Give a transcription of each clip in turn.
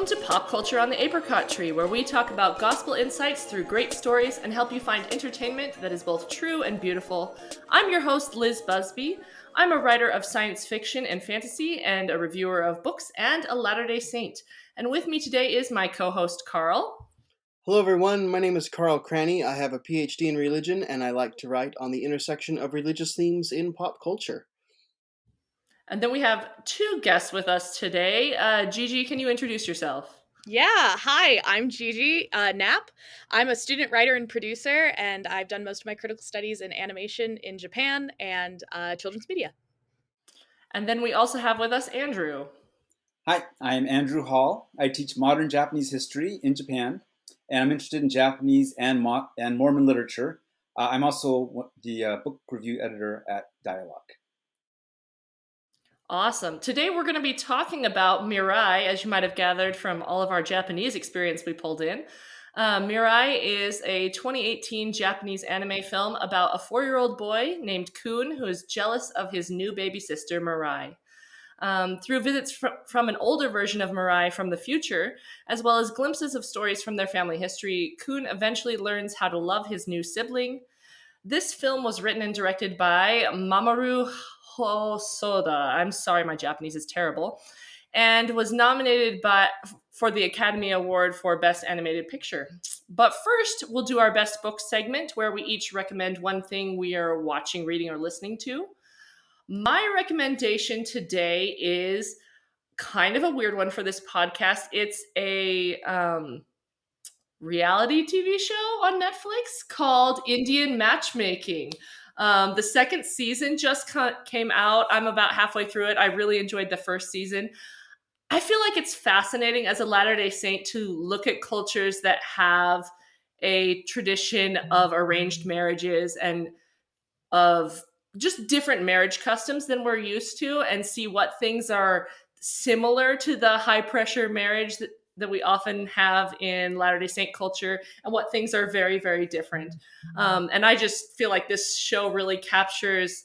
Welcome to Pop Culture on the Apricot Tree, where we talk about gospel insights through great stories and help you find entertainment that is both true and beautiful. I'm your host, Liz Busby. I'm a writer of science fiction and fantasy and a reviewer of books and a Latter-day Saint. And with me today is my co-host, Carl. Hello everyone, my name is Carl Cranney. I have a PhD in religion and I like to write on the intersection of religious themes in pop culture. And then we have two guests with us today. Gigi, can you introduce yourself? Yeah, hi, I'm Gigi Knapp. I'm a student writer and producer, and I've done most of my critical studies in animation in Japan and children's media. And then we also have with us Andrew. Hi, I'm Andrew Hall. I teach modern Japanese history in Japan, and I'm interested in Japanese and Mormon literature. I'm also the book review editor at Dialogue. Awesome. Today we're going to be talking about Mirai, as you might have gathered from all of our Japanese experience we pulled in. Mirai is a 2018 Japanese anime film about a 4-year-old boy named Kun who is jealous of his new baby sister, Mirai. Through visits from an older version of Mirai from the future, as well as glimpses of stories from their family history, Kun eventually learns how to love his new sibling. This film was written and directed by Mamoru Hosoda. I'm sorry, my Japanese is terrible. And was nominated for the Academy Award for Best Animated Picture. But first, we'll do our Best Book segment, where we each recommend one thing we are watching, reading, or listening to. My recommendation today is kind of a weird one for this podcast. It's a reality TV show on Netflix called Indian Matchmaking. The second season just came out. I'm about halfway through it. I really enjoyed the first season. I feel like it's fascinating as a Latter-day Saint to look at cultures that have a tradition of arranged marriages and of just different marriage customs than we're used to, and see what things are similar to the high pressure marriage that we often have in Latter-day Saint culture, and what things are very, very different. And I just feel like this show really captures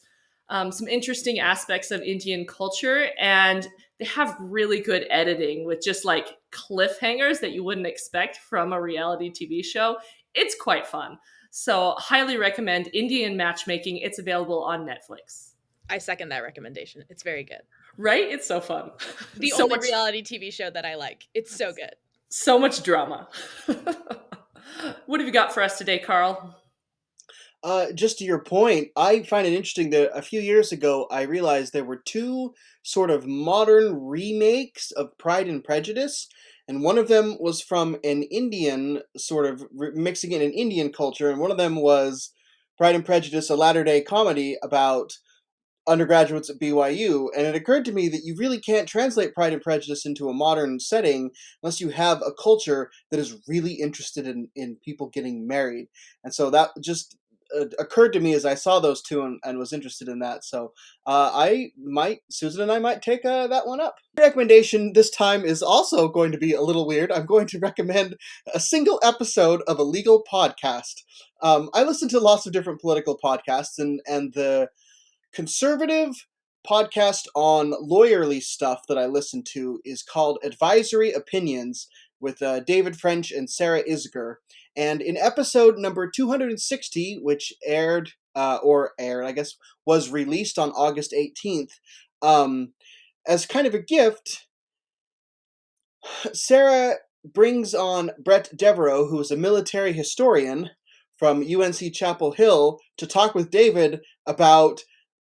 some interesting aspects of Indian culture, and they have really good editing with just like cliffhangers that you wouldn't expect from a reality TV show. It's quite fun. So highly recommend Indian Matchmaking. It's available on Netflix. I second that recommendation. It's very good. Right? It's so fun. The only reality TV show that I like. It's so good. So much drama. What have you got for us today, Carl? Just to your point, I find it interesting that a few years ago I realized there were two sort of modern remakes of Pride and Prejudice, and one of them was from an Indian, sort of mixing in an Indian culture, and one of them was Pride and Prejudice, a latter-day comedy about undergraduates at BYU, and it occurred to me that you really can't translate Pride and Prejudice into a modern setting unless you have a culture that is really interested in people getting married. And so that just occurred to me as I saw those two and was interested in that. So Susan and I might take that one up. My recommendation this time is also going to be a little weird. I'm going to recommend a single episode of a legal podcast. I listen to lots of different political podcasts, and the conservative podcast on lawyerly stuff that I listen to is called Advisory Opinions with David French and Sarah Isger. And in episode number 260, which was released on August 18th, as kind of a gift, Sarah brings on Brett Devereaux, who is a military historian from UNC Chapel Hill, to talk with David about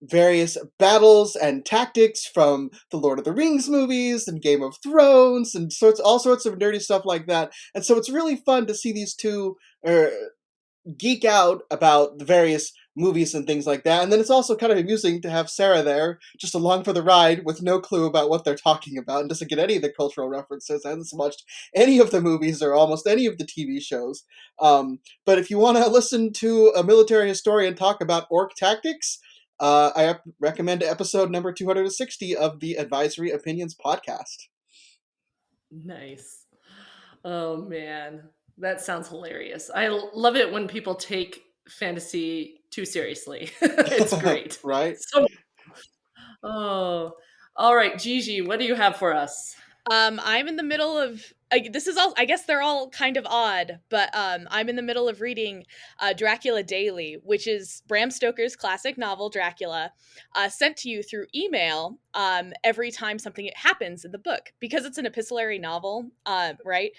various battles and tactics from the Lord of the Rings movies and Game of Thrones and all sorts of nerdy stuff like that. And so it's really fun to see these two geek out about the various movies and things like that. And then it's also kind of amusing to have Sarah there, just along for the ride with no clue about what they're talking about and doesn't get any of the cultural references, hasn't watched any of the movies or almost any of the TV shows. But if you want to listen to a military historian talk about orc tactics, I recommend episode number 260 of the Advisory Opinions podcast. Nice. Oh, man. That sounds hilarious. I love it when people take fantasy too seriously. It's great. Right? So, all right, Gigi, what do you have for us? I'm in the middle of this is all I guess they're all kind of odd, but I'm in the middle of reading Dracula Daily, which is Bram Stoker's classic novel Dracula, sent to you through email every time something happens in the book, because it's an epistolary novel, right?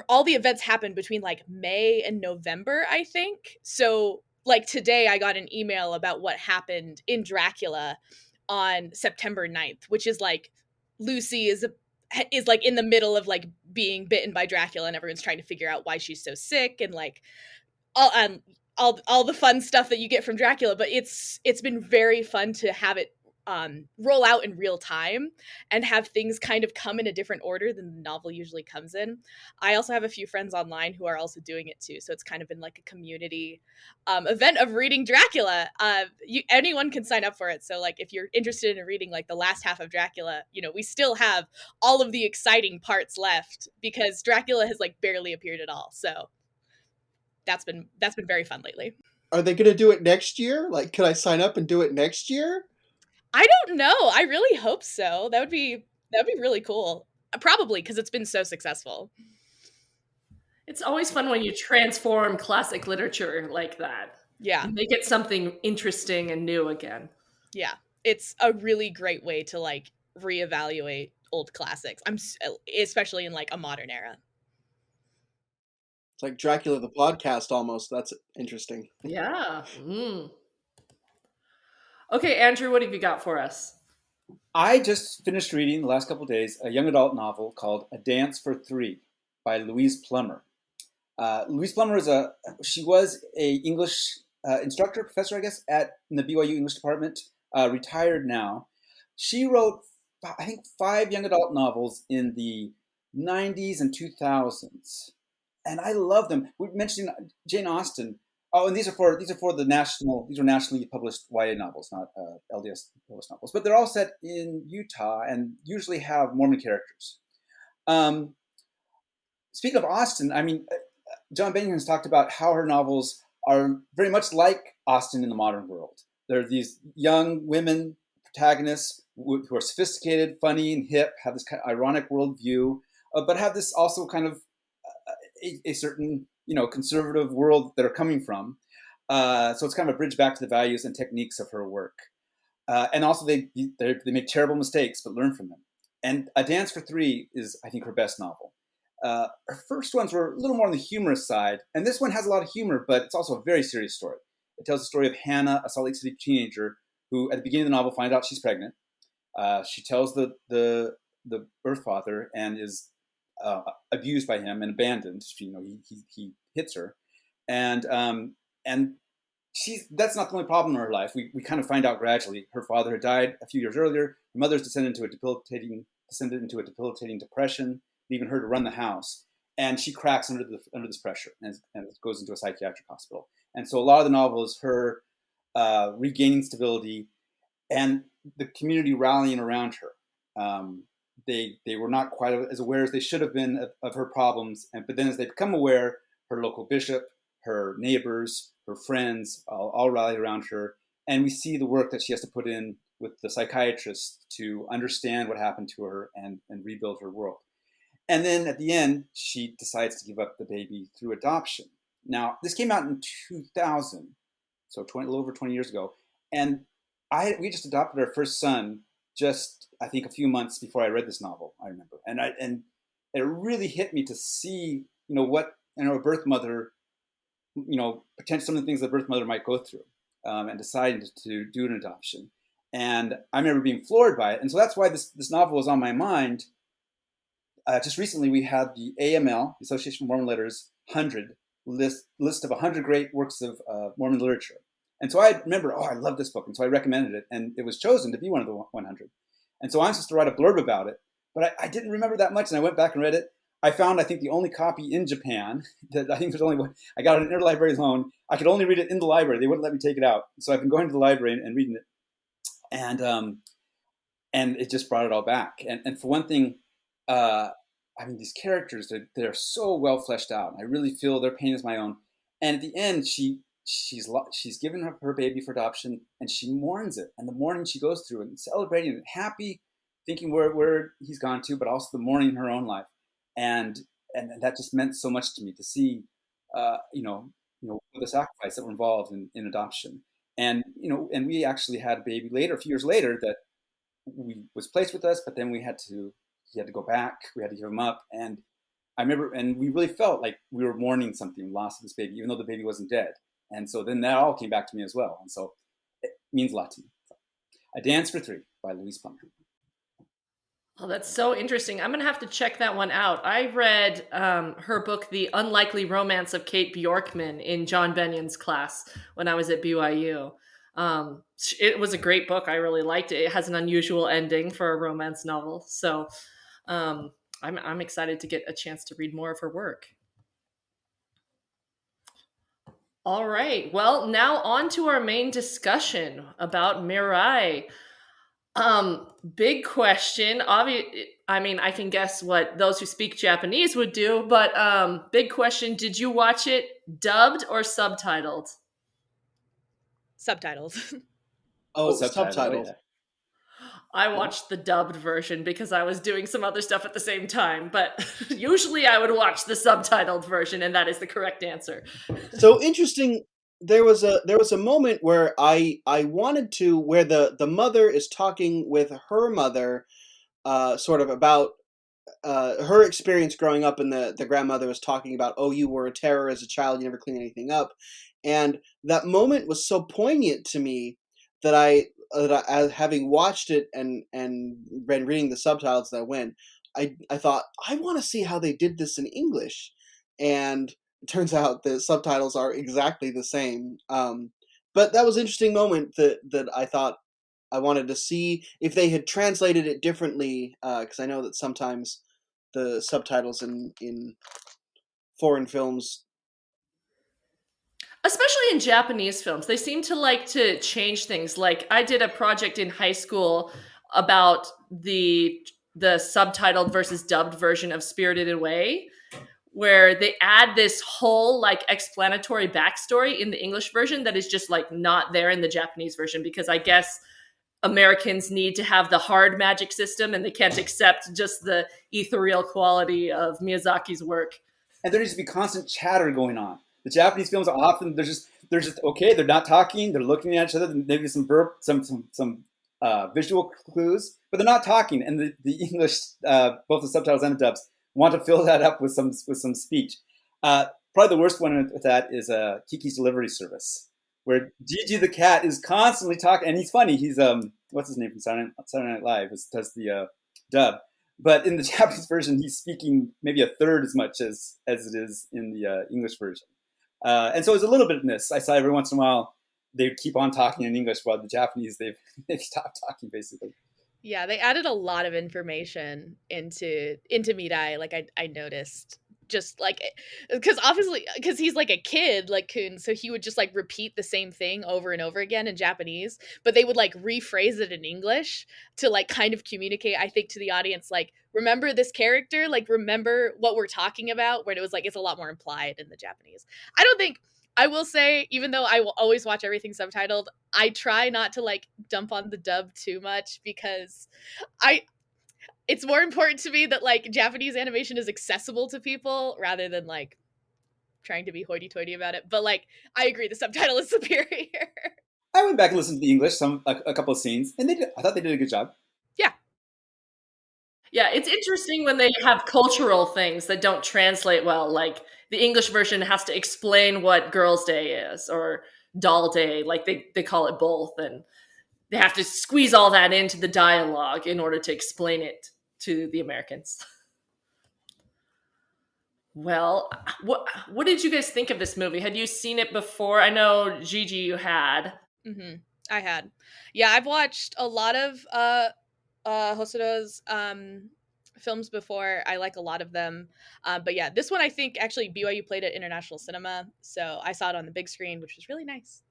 All the events happen between like May and November, I think. So like today I got an email about what happened in Dracula on September 9th, which is like Lucy is like in the middle of like being bitten by Dracula, and everyone's trying to figure out why she's so sick, and like all all the fun stuff that you get from Dracula. But it's been very fun to have it roll out in real time and have things kind of come in a different order than the novel usually comes in. I also have a few friends online who are also doing it too, so it's kind of been like a community event of reading Dracula. Anyone can sign up for it, so like if you're interested in reading like the last half of Dracula, you know, we still have all of the exciting parts left because Dracula has like barely appeared at all. So that's been very fun lately. Are they going to do it next year? Like, could I sign up and do it next year? I don't know. I really hope so. That would be really cool. Probably because it's been so successful. It's always fun when you transform classic literature like that. Yeah. You make it something interesting and new again. Yeah. It's a really great way to like reevaluate old classics. Especially in like a modern era. It's like Dracula the podcast almost. That's interesting. Yeah. Mm. Okay, Andrew, what have you got for us? I just finished reading the last couple of days a young adult novel called A Dance for Three by Louise Plummer. Louise Plummer she was a English instructor, professor, I guess, in the BYU English department, retired now. She wrote, I think, 5 young adult novels in the 90s and 2000s, and I love them. We mentioned Jane Austen. Oh, and these are for the national. These are nationally published YA novels, not LDS published novels. But they're all set in Utah and usually have Mormon characters. Um, Speaking of Austen, I mean, John Benjamin has talked about how her novels are very much like Austen in the modern world. There are these young women protagonists who are sophisticated, funny, and hip, have this kind of ironic worldview, but have this also kind of a certain, conservative world that are coming from. So it's kind of a bridge back to the values and techniques of her work. And also they make terrible mistakes, but learn from them. And A Dance for Three is, I think, her best novel. Her first ones were a little more on the humorous side, and this one has a lot of humor, but it's also a very serious story. It tells the story of Hannah, a Salt Lake City teenager, who at the beginning of the novel finds out she's pregnant. She tells the birth father and is abused by him and abandoned. He hits her, and that's not the only problem in her life. We kind of find out gradually. Her father had died a few years earlier. Her mother's descended into a debilitating depression, leaving her to run the house. And she cracks under this pressure and goes into a psychiatric hospital. And so a lot of the novel is her regaining stability and the community rallying around her. They were not quite as aware as they should have been of her problems. But then as they become aware, her local bishop, her neighbors, her friends all rally around her. And we see the work that she has to put in with the psychiatrist to understand what happened to her and rebuild her world. And then at the end, she decides to give up the baby through adoption. Now, this came out in 2000, so a little over 20 years ago. And we just adopted our first son just, I think, a few months before I read this novel, I remember. And it really hit me to see, what a birth mother, potentially some of the things that a birth mother might go through, and deciding to do an adoption. And I remember being floored by it. And so that's why this novel was on my mind. Just recently, we had the AML, the Association of Mormon Letters, 100 list of 100 great works of Mormon literature. And so I remember, I love this book. And so I recommended it. And it was chosen to be one of the 100. And so I'm supposed to write a blurb about it. But I didn't remember that much. And I went back and read it. I found, I think, the only copy in Japan that I think there's only one. I got an interlibrary loan. I could only read it in the library. They wouldn't let me take it out. So I've been going to the library and reading it. And it just brought it all back. And for one thing, these characters, they're so well fleshed out. I really feel their pain is my own. And at the end, she's given up her baby for adoption, and she mourns it. And the mourning she goes through and celebrating and happy, thinking where he's gone to, but also the mourning in her own life, and that just meant so much to me to see, the sacrifice that were involved in adoption, and we actually had a baby later, a few years later, that we was placed with us, but then he had to go back, we had to give him up, and I remember, and we really felt like we were mourning something, loss of this baby, even though the baby wasn't dead, and so then that all came back to me as well, and so it means a lot to me. A Dance for Three by Louise Plummer. Oh, that's so interesting. I'm gonna have to check that one out. I read her book, The Unlikely Romance of Kate Bjorkman, in John Benyon's class when I was at BYU. It was a great book. I really liked it. It has an unusual ending for a romance novel. So I'm excited to get a chance to read more of her work. All right. Well, now on to our main discussion about Mirai. Big question. I mean, I can guess what those who speak Japanese would do, but big question, did you watch it dubbed or subtitled? Subtitles. Oh, Subtitle, subtitled. yeah. I watched the dubbed version because I was doing some other stuff at the same time, but usually I would watch the subtitled version, and that is the correct answer. So interesting. There was a moment where I wanted to, where the mother is talking with her mother, sort of about her experience growing up, and the grandmother was talking about, oh, you were a terror as a child, you never cleaned anything up, and that moment was so poignant to me that having watched it and been reading the subtitles that went, I thought, I want to see how they did this in English, and it turns out the subtitles are exactly the same. But that was an interesting moment that I thought I wanted to see if they had translated it differently, because I know that sometimes the subtitles in foreign films. Especially in Japanese films, they seem to like to change things. Like I did a project in high school about the subtitled versus dubbed version of Spirited Away, where they add this whole like explanatory backstory in the English version that is just like not there in the Japanese version, because I guess Americans need to have the hard magic system and they can't accept just the ethereal quality of Miyazaki's work. And there needs to be constant chatter going on. The Japanese films are often they're just okay. They're not talking. They're looking at each other. Maybe some visual clues, but they're not talking. And the English, both the subtitles and the dubs, want to fill that up with some speech. Probably the worst one with that is Kiki's Delivery Service, where Gigi the cat is constantly talking, and he's funny. He's what's his name from Saturday Night Live? Does the dub. But in the Japanese version, he's speaking maybe a third as much as it is in the English version. And so it's a little bit of this. I saw every once in a while they keep on talking in English, while the Japanese, they've stopped talking, basically. Yeah, they added a lot of information into Mirai. Like I noticed, just like, because obviously, because he's like a kid, like Kun, so he would just like repeat the same thing over and over again in Japanese, but they would like rephrase it in English to like kind of communicate, I think, to the audience, like, remember this character, like remember what we're talking about, when it was like it's a lot more implied in the Japanese. I will say, even though I will always watch everything subtitled, I try not to like dump on the dub too much, because it's more important to me that like Japanese animation is accessible to people rather than like trying to be hoity-toity about it. But like, I agree, the subtitle is superior. I went back and listened to the English, a couple of scenes, and I thought they did a good job. Yeah. Yeah, it's interesting when they have cultural things that don't translate well. Like the English version has to explain what Girls' Day is or Doll Day. Like they call it both, and they have to squeeze all that into the dialogue in order to explain it to the Americans. Well, what did you guys think of this movie? Had you seen it before? I know Gigi, you had. Mm-hmm. I had. Yeah, I've watched a lot of Hosoda's films before. I like a lot of them. But yeah, this one I think actually BYU played at International Cinema, so I saw it on the big screen, which was really nice.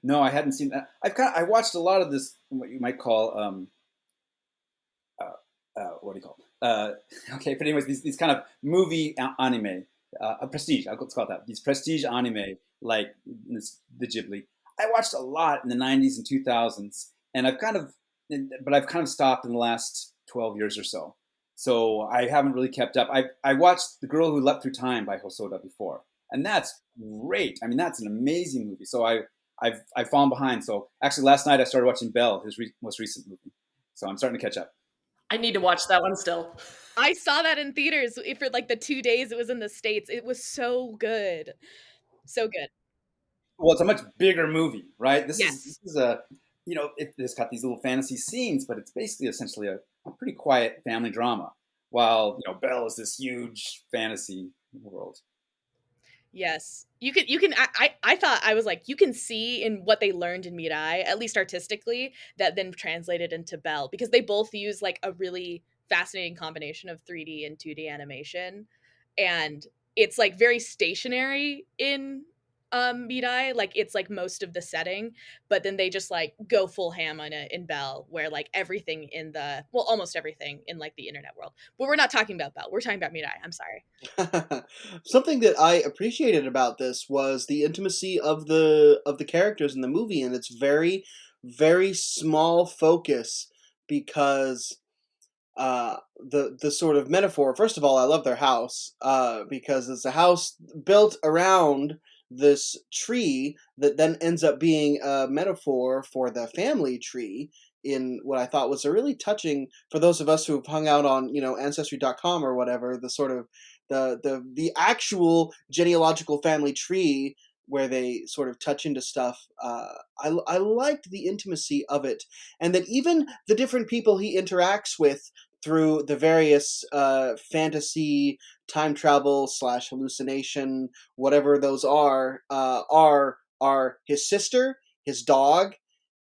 No, I hadn't seen that. I watched a lot of this, what you might call what do you call it? Okay, but anyways, these kind of movie anime, prestige. Let's call it that. These prestige anime, like the Ghibli. I watched a lot in the '90s and 2000s, and I've kind of but I've kind of stopped in the last 12 years or so. So I haven't really kept up. I watched The Girl Who Leapt Through Time by Hosoda before, and that's great. I mean, that's an amazing movie. So I've fallen behind. So actually, last night I started watching Belle, his most recent movie. So I'm starting to catch up. I need to watch that one still. I saw that in theaters for like the 2 days it was in the States. It was so good. So good. Well, it's a much bigger movie, right? This Yes. is a, it's got these little fantasy scenes, but it's basically essentially a pretty quiet family drama. While Belle is this huge fantasy world. Yes. I thought, I was like, you can see in what they learned in Mirai, at least artistically, that then translated into Belle, because they both use like a really fascinating combination of 3D and 2D animation. And it's like very stationary in Mirai, like it's like most of the setting, but then they just like go full ham on it in Belle, where like everything in the, well, almost everything in like the internet world. But we're not talking about Belle. We're talking about Mirai. I'm sorry. Something that I appreciated about this was the intimacy of the characters in the movie, and its very small focus, because the sort of metaphor. First of all, I love their house, because it's a house built around this tree that then ends up being a metaphor for the family tree, in what I thought was a really touching, for those of us who've hung out on ancestry.com or whatever, the sort of the actual genealogical family tree, where they sort of touch into stuff. I liked the intimacy of it, and that even the different people he interacts with through the various fantasy, time travel slash hallucination, whatever those are his sister, his dog,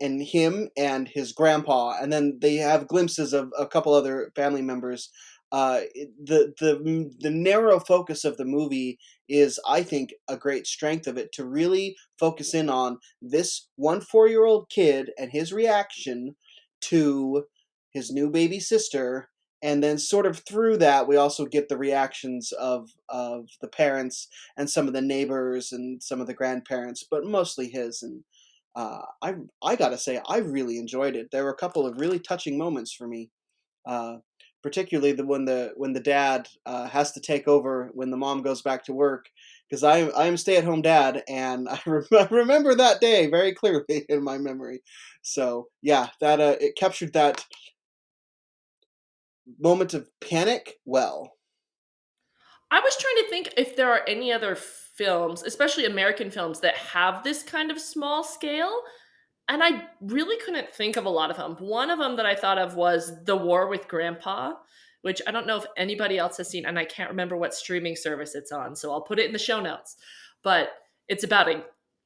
and him and his grandpa, and then they have glimpses of a couple other family members. The narrow focus of the movie is, I think, a great strength of it, to really focus in on this 1 4-year-old kid and his reaction to his new baby sister, and then sort of through that we also get the reactions of the parents and some of the neighbors and some of the grandparents, but mostly his. And I gotta say, I really enjoyed it. There were a couple of really touching moments for me, uh, particularly when the dad has to take over when the mom goes back to work. Because I'm a stay at home dad, and I remember that day very clearly in my memory. So yeah, that it captured that moment of panic well. I was trying to think if there are any other films, especially American films, that have this kind of small scale. And I really couldn't think of a lot of them. One of them that I thought of was The War with Grandpa, which I don't know if anybody else has seen, and I can't remember what streaming service it's on, so I'll put it in the show notes. But it's about a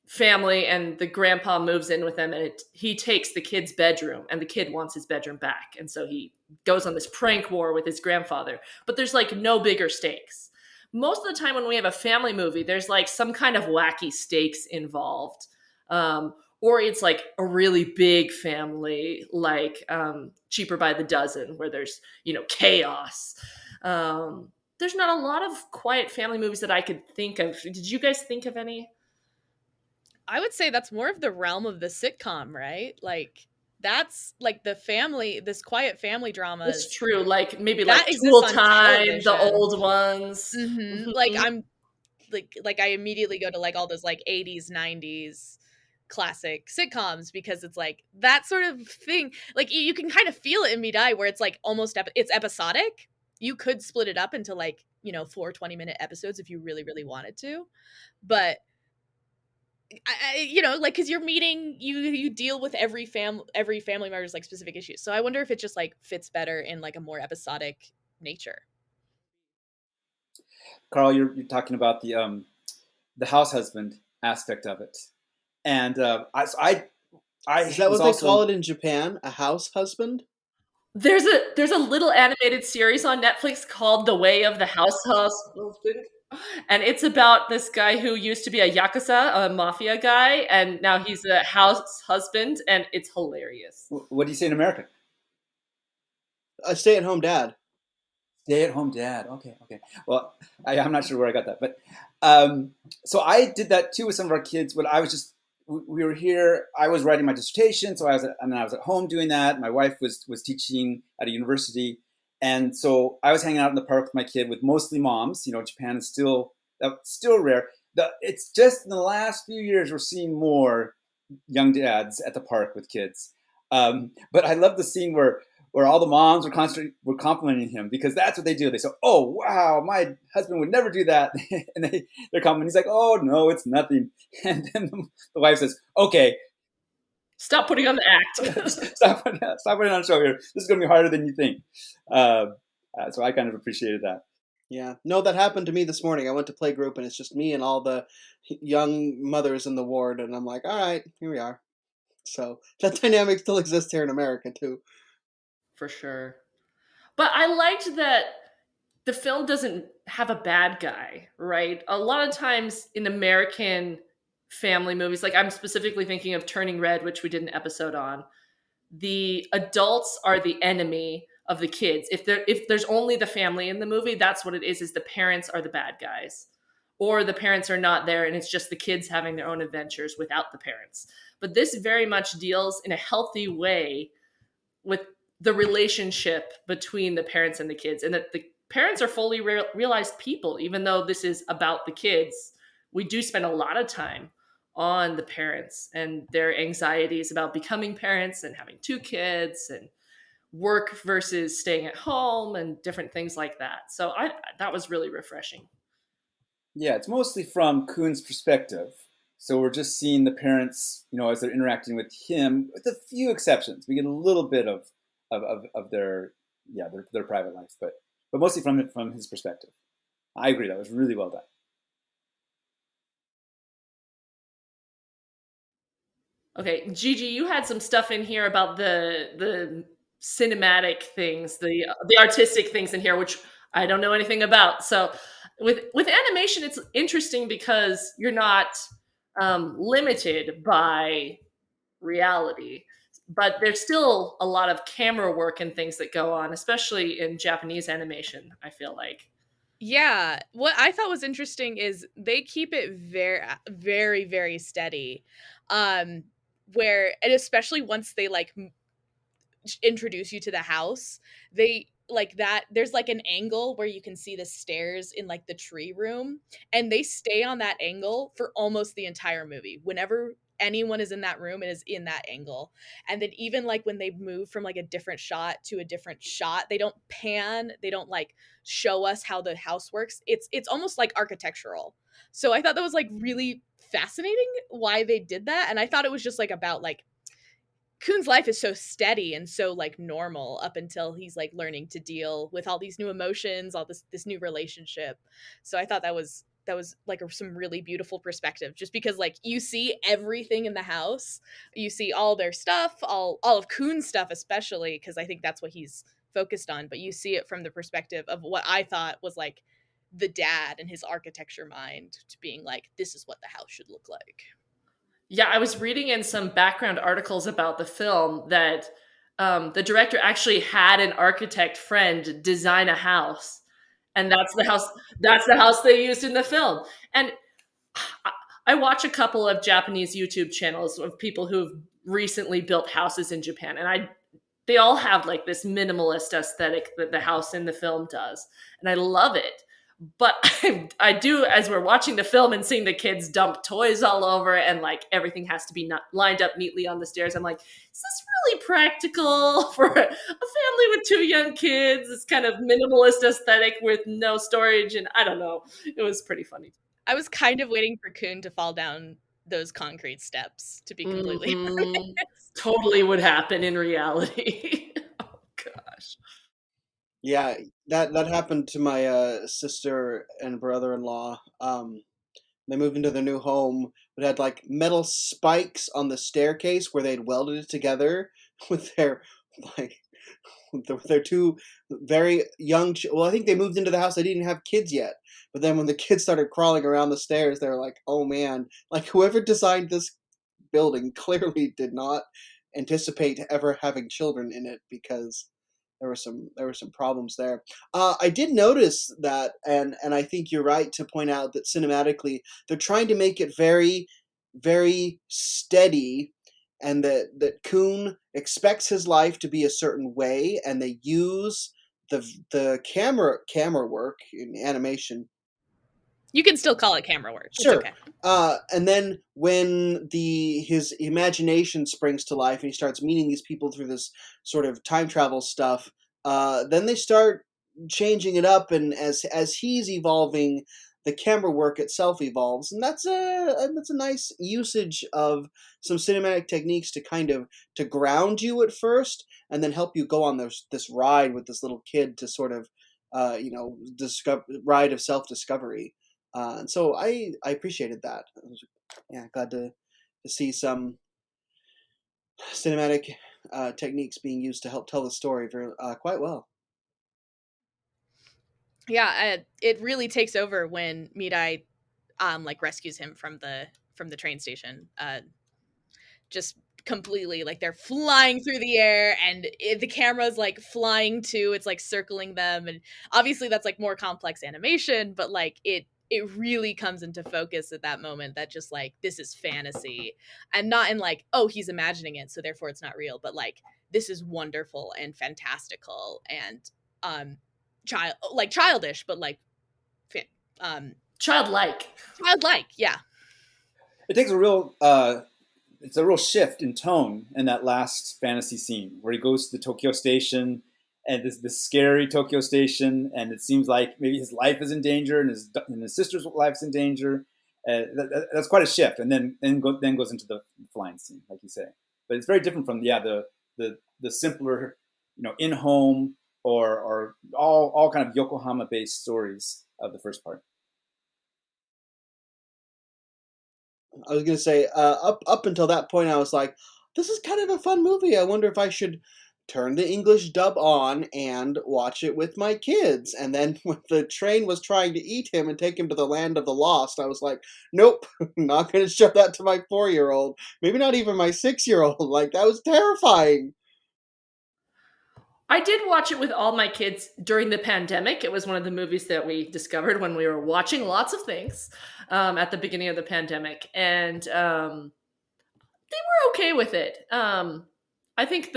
family, and the grandpa moves in with them, and he takes the kid's bedroom, and the kid wants his bedroom back. And so he goes on this prank war with his grandfather. But there's like no bigger stakes. Most of the time when we have a family movie, there's like some kind of wacky stakes involved. Or it's like a really big family, like Cheaper by the Dozen, where there's chaos. There's not a lot of quiet family movies that I could think of. Did you guys think of any? I would say that's more of the realm of the sitcom, right? Like that's like the family, this quiet family It's dramas true. Like maybe that like exists Tool on Time, the television. old ones. Like Mhm. I'm like I immediately go to like all those like 80s, 90s classic sitcoms, because it's like that sort of thing. Like you can kind of feel it in Midai, where it's like almost it's episodic. You could split it up into like 4 20-minute episodes if you really really wanted to, but like, because you're meeting, you deal with every family member's like specific issues. So I wonder if it just like fits better in like a more episodic nature. Carl, you're talking about the house husband aspect of it, and I Is that was what they call also. it in Japan? A house husband? There's a little animated series on Netflix called The Way of the House Husband. And it's about this guy who used to be a yakuza, a mafia guy, and now he's a house husband, and it's hilarious. What do you say in American? A stay-at-home dad. Stay at home dad. Okay, okay. Well, I'm not sure where I got that, but so I did that too with some of our kids when I was just we were here. I was writing my dissertation, so I was at home doing that. My wife was teaching at a university, and so I was hanging out in the park with my kid, with mostly moms. Japan is still rare. It's just in the last few years we're seeing more young dads at the park with kids. But I love the scene where all the moms were complimenting him, because that's what they do. They say, "Oh wow, my husband would never do that," and they're complimenting. He's like, "Oh no, it's nothing." And then the wife says, "Okay, Stop putting on the act. stop putting on a show here. This is going to be harder than you think." So I kind of appreciated that. Yeah. No, that happened to me this morning. I went to play group, and it's just me and all the young mothers in the ward, and I'm like, all right, here we are. So that dynamic still exists here in America too. For sure. But I liked that the film doesn't have a bad guy, right? A lot of times in American family movies, like I'm specifically thinking of Turning Red, which we did an episode on, the adults are the enemy of the kids. If there's only the family in the movie, that's what it is the parents are the bad guys. Or the parents are not there and it's just the kids having their own adventures without the parents. But this very much deals in a healthy way with the relationship between the parents and the kids, and that the parents are fully realized people. Even though this is about the kids, we do spend a lot of time on the parents and their anxieties about becoming parents and having two kids and work versus staying at home and different things like that. So that was really refreshing. Yeah, it's mostly from Kuhn's perspective. So we're just seeing the parents, as they're interacting with him, with a few exceptions. We get a little bit of their private life, but mostly from his perspective. I agree, that was really well done. Okay, Gigi, you had some stuff in here about the cinematic things, the artistic things in here, which I don't know anything about. So with animation, it's interesting because you're not limited by reality, but there's still a lot of camera work and things that go on, especially in Japanese animation, I feel like. Yeah, what I thought was interesting is they keep it very very very steady. Um and especially once they like introduce you to the house, they like that there's like an angle where you can see the stairs in like the tree room, and they stay on that angle for almost the entire movie. Whenever anyone is in that room, it is in that angle. And then even like when they move from like a different shot to a different shot, they don't pan, they don't like show us how the house works. It's almost like architectural. So I thought that was like really fascinating why they did that. And I thought it was just like about like Kuhn's life is so steady and so like normal up until he's like learning to deal with all these new emotions, all this new relationship. So I thought that was like some really beautiful perspective, just because like you see everything in the house, you see all their stuff, all of Kuhn's stuff, especially because I think that's what he's focused on, but you see it from the perspective of what I thought was like the dad and his architecture mind, to being like, this is what the house should look like. Yeah, I was reading in some background articles about the film that the director actually had an architect friend design a house, and that's the house. That's the house they used in the film. And I watch a couple of Japanese YouTube channels of people who've recently built houses in Japan, and they all have like this minimalist aesthetic that the house in the film does, and I love it. But I do, as we're watching the film and seeing the kids dump toys all over and like everything has to be lined up neatly on the stairs, I'm like, is this really practical for a family with two young kids? This kind of minimalist aesthetic with no storage, and I don't know. It was pretty funny. I was kind of waiting for Kuhn to fall down those concrete steps, to be completely Mhm. honest. Totally would happen in reality. Oh gosh. Yeah, that happened to my sister and brother-in-law. They moved into their new home. It had like metal spikes on the staircase where they'd welded it together with their like with their two very young. Well, I think they moved into the house. They didn't have kids yet. But then when the kids started crawling around the stairs, they were like, "Oh man!" Like whoever designed this building clearly did not anticipate ever having children in it, because there were some problems there. I did notice that, and I think you're right to point out that cinematically they're trying to make it very very steady, and that Kuhn expects his life to be a certain way, and they use the camera work in animation. You can still call it camera work. It's Sure. okay. And then when his imagination springs to life and he starts meeting these people through this sort of time travel stuff, then they start changing it up, and as he's evolving, the camera work itself evolves, and that's a nice usage of some cinematic techniques to kind of to ground you at first, and then help you go on this ride with this little kid to sort of discover ride of self discovery. And so I appreciated that. I was, yeah, glad to see some cinematic techniques being used to help tell the story very quite well. Yeah, it really takes over when Mirai like rescues him from the train station. Just completely like they're flying through the air, and the camera's like flying too. It's like circling them, and obviously that's like more complex animation, but like it really comes into focus at that moment that just like this is fantasy, and not in like, oh, he's imagining it so therefore it's not real, but like this is wonderful and fantastical and childish, but like um Childlike. childlike. Yeah. It takes it's a real shift in tone in that last fantasy scene where he goes to the Tokyo station, and this scary Tokyo station, and it seems like maybe his life is in danger, and his sister's life's in danger. That's quite a shift, and then goes into the flying scene, like you say. But it's very different from the simpler, in home or all kind of Yokohama based stories of the first part. I was gonna say, up until that point, I was like, this is kind of a fun movie. I wonder if I should turn the English dub on and watch it with my kids. And then when the train was trying to eat him and take him to the land of the lost, I was like, nope, not gonna show that to my 4-year-old. Maybe not even my 6-year-old. Like, that was terrifying. I did watch it with all my kids during the pandemic. It was one of the movies that we discovered when we were watching lots of things at the beginning of the pandemic, and they were okay with it. I think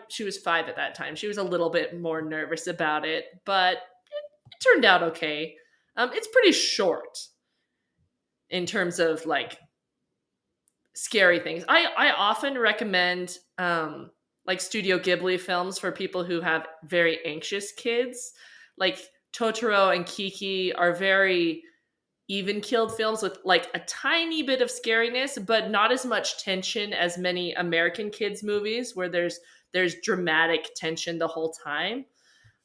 she was 5 at that time. She was a little bit more nervous about it, but it turned out okay. It's pretty short in terms of like scary things. I often recommend like Studio Ghibli films for people who have very anxious kids. Like Totoro and Kiki are very even killed films with like a tiny bit of scariness, but not as much tension as many American kids movies where there's dramatic tension the whole time.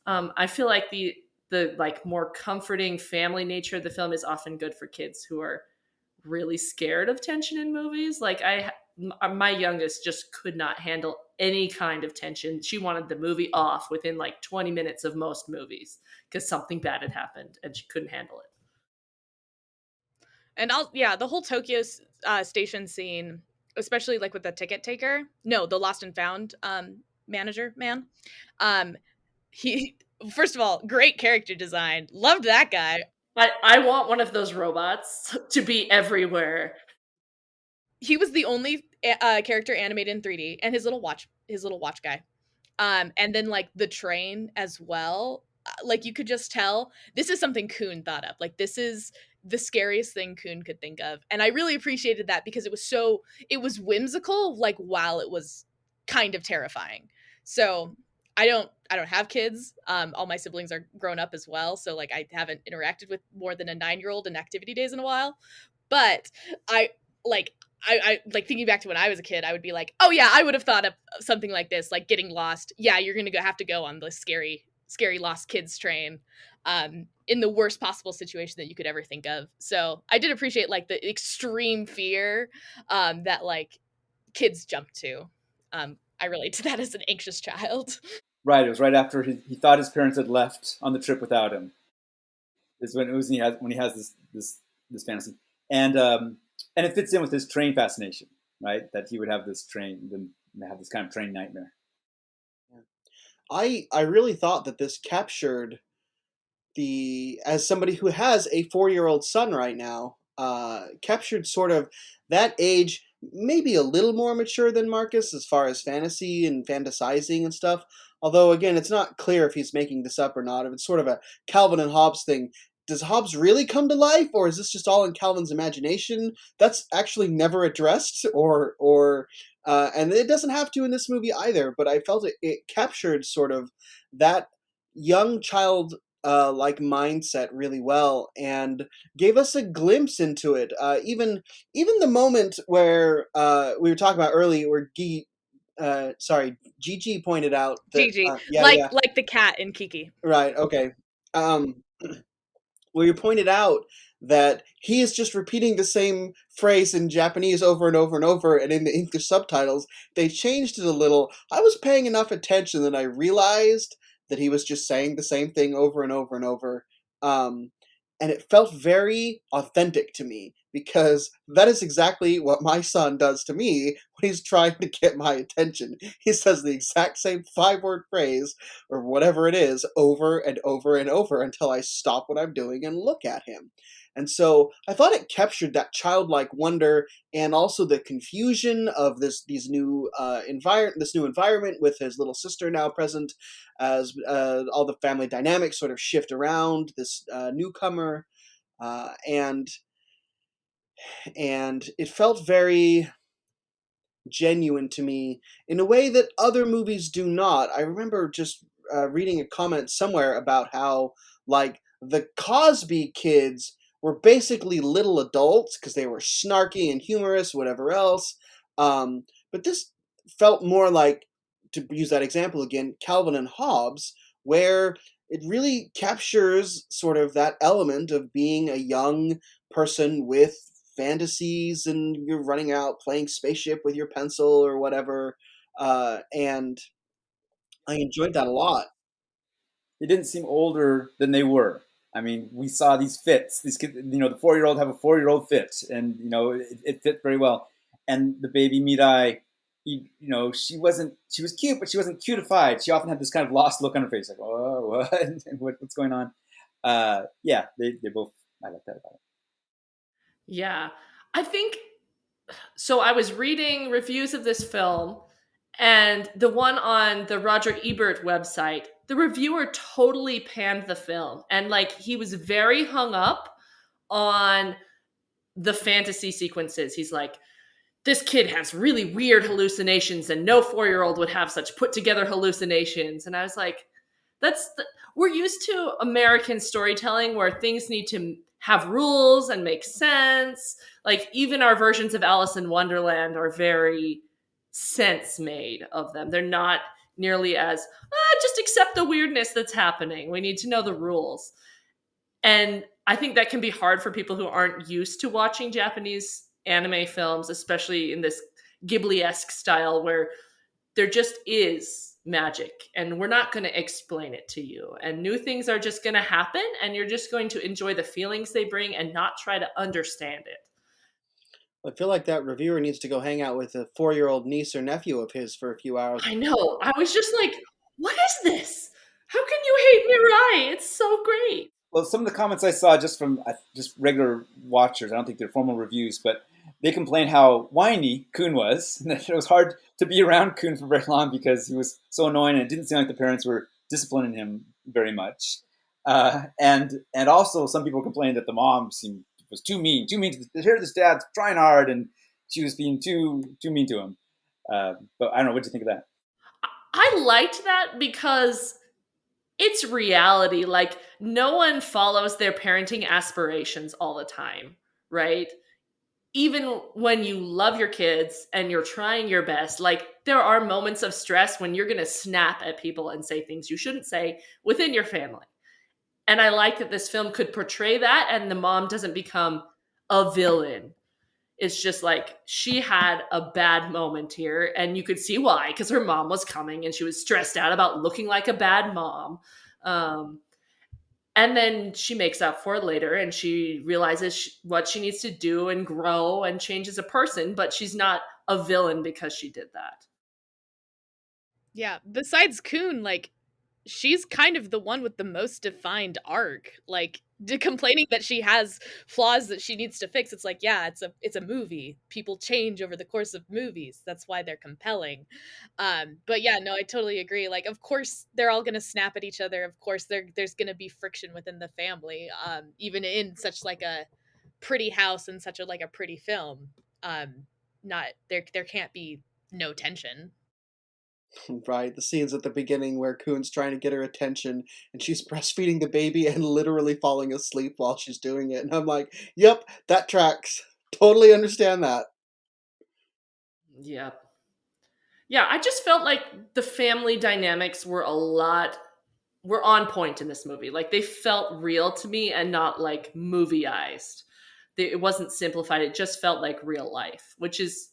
I feel like the like more comforting family nature of the film is often good for kids who are really scared of tension in movies. Like my youngest just could not handle any kind of tension. She wanted the movie off within like 20 minutes of most movies because something bad had happened and she couldn't handle it. And the whole Tokyo station scene, especially like with the ticket taker, no, the lost and found manager man. Um, he first of all, great character design. Loved that guy. I want one of those robots to be everywhere. He was the only character animated in 3D, and his little watch guy. And then like the train as well. Like you could just tell this is something Kuhn thought up. Like this is the scariest thing Kuhn could think of. And I really appreciated that because it was whimsical, like while it was kind of terrifying. So I don't have kids. All my siblings are grown up as well. So like I haven't interacted with more than a 9-year-old in activity days in a while. But I like I like thinking back to when I was a kid, I would be like, oh yeah, I would have thought of something like this, like getting lost. Yeah, you're gonna have to go on the scary lost kids train, in the worst possible situation that you could ever think of. So I did appreciate like the extreme fear, that like kids jump to. I relate to that as an anxious child. Right, it was right after he thought his parents had left on the trip without him. Is when he has this fantasy, and it fits in with his train fascination, right? That he would have this train, then have this kind of train nightmare. I really thought that this captured as somebody who has a 4-year-old son right now, captured sort of that age, maybe a little more mature than Marcus as far as fantasy and fantasizing and stuff. Although, again, it's not clear if he's making this up or not. If it's sort of a Calvin and Hobbes thing, does Hobbes really come to life, or is this just all in Calvin's imagination? That's actually never addressed, and it doesn't have to in this movie either. But I felt it captured sort of that young child like mindset really well, and gave us a glimpse into it. Even the moment where we were talking about earlier, where Gigi pointed out that Gigi, yeah, yeah, like the cat in Kiki. right, okay. Um, where you pointed out that he is just repeating the same phrase in Japanese over and over and over, and in the English subtitles, they changed it a little. I was paying enough attention that I realized that he was just saying the same thing over and over and over. Um, and it felt very authentic to me because that is exactly what my son does to me when he's trying to get my attention. He says the exact same 5-word phrase or whatever it is over and over and over until I stop what I'm doing and look at him. And so I thought it captured that childlike wonder and also the confusion of this new environment with his little sister now present, as all the family dynamics sort of shift around this newcomer, and it felt very genuine to me in a way that other movies do not. I remember just reading a comment somewhere about how, like, the Cosby kids were basically little adults because they were snarky and humorous, whatever else. But this felt more like, to use that example again, Calvin and Hobbes, where it really captures sort of that element of being a young person with fantasies and you're running out playing spaceship with your pencil or whatever, and I enjoyed that a lot. They didn't seem older than they were. I mean, we saw these fits. These kids, the 4-year-old have a 4-year-old fit, and it fit very well. And the baby Mirai, she wasn't. She was cute, but she wasn't cutified. She often had this kind of lost look on her face, like, "Oh, what's going on?" Yeah, they both. I like that about it. Yeah. I think so. I was reading reviews of this film, and the one on the Roger Ebert website, the reviewer totally panned the film. And like he was very hung up on the fantasy sequences. He's like, this kid has really weird hallucinations, and no 4-year-old would have such put together hallucinations. And I was like, we're used to American storytelling where things need to have rules and make sense. Like even our versions of Alice in Wonderland are very sense made of them. They're not nearly as just accept the weirdness that's happening. We need to know the rules. And I think that can be hard for people who aren't used to watching Japanese anime films, especially in this Ghibli-esque style where there just is magic and we're not going to explain it to you. And new things are just going to happen and you're just going to enjoy the feelings they bring and not try to understand it. I feel like that reviewer needs to go hang out with a 4-year-old niece or nephew of his for a few hours. I know. I was just like, what is this? How can you hate Mirai? It's so great. Well, some of the comments I saw just from just regular watchers, I don't think they're formal reviews, but they complained how whiny Kun was, and that it was hard to be around Kun for very long because he was so annoying, and it didn't seem like the parents were disciplining him very much. And also some people complained that the mom was too mean to hear this dad's trying hard, and she was being too mean to him. But I don't know, what do you think of that? I liked that because it's reality. Like, no one follows their parenting aspirations all the time, right? Even when you love your kids and you're trying your best, like, there are moments of stress when you're going to snap at people and say things you shouldn't say within your family. And I like that this film could portray that, and the mom doesn't become a villain. It's just like she had a bad moment here, and you could see why, because her mom was coming and she was stressed out about looking like a bad mom. Um, and then she makes up for it later and she realizes what she needs to do and grow and change as a person, but she's not a villain because she did that. Yeah. Besides Kun, like, she's kind of the one with the most defined arc. Like complaining that she has flaws that she needs to fix. It's like, yeah, it's a movie. People change over the course of movies. That's why they're compelling. But yeah, no, I totally agree. Like, of course they're all gonna snap at each other. Of course there's gonna be friction within the family. Even in such like a pretty house and such a like a pretty film. Not there can't be no tension. Right, the scenes at the beginning where Coon's trying to get her attention and she's breastfeeding the baby and literally falling asleep while she's doing it. And I'm like, yep, that tracks. Totally understand that. Yeah. Yeah, I just felt like the family dynamics were on point in this movie. Like they felt real to me and not like movieized. It wasn't simplified. It just felt like real life, which is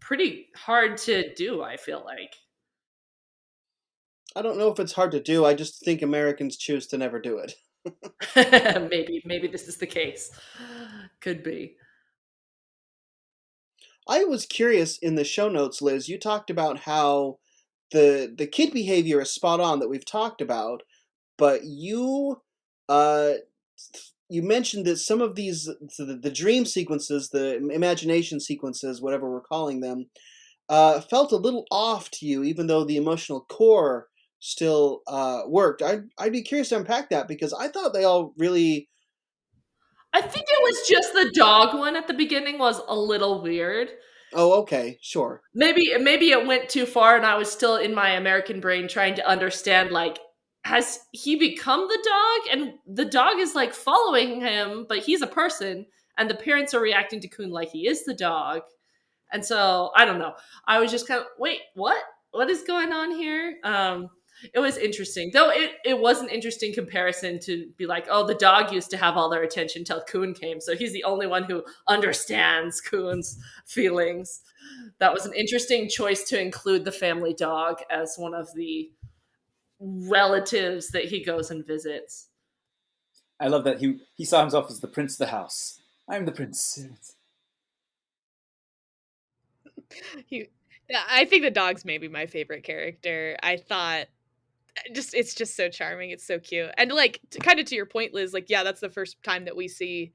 pretty hard to do, I feel like. I don't know if it's hard to do. I just think Americans choose to never do it. Maybe this is the case. Could be. I was curious in the show notes, Liz, you talked about how the kid behavior is spot on that we've talked about, but uh you mentioned that some of these the dream sequences, the imagination sequences, whatever we're calling them, felt a little off to you, even though the emotional core still worked. I'd be curious to unpack that because I thought they all really. I think it was just the dog one at the beginning was a little weird. Oh, okay, sure. Maybe it went too far and I was still in my American brain trying to understand like has he become the dog and the dog is like following him but he's a person and the parents are reacting to Kun like he is the dog. And so I don't know. I was just kind of wait, what? What is going on here? It was interesting. Though it was an interesting comparison to be like, oh, the dog used to have all their attention till Kun came. So he's the only one who understands Kun's feelings. That was an interesting choice to include the family dog as one of the relatives that he goes and visits. I love that he saw himself as the prince of the house. I'm the prince. He, yeah, I think the dog's maybe my favorite character. I thought just it's just so charming. It's so cute. And like kind of to your point, Liz, like yeah, that's the first time that we see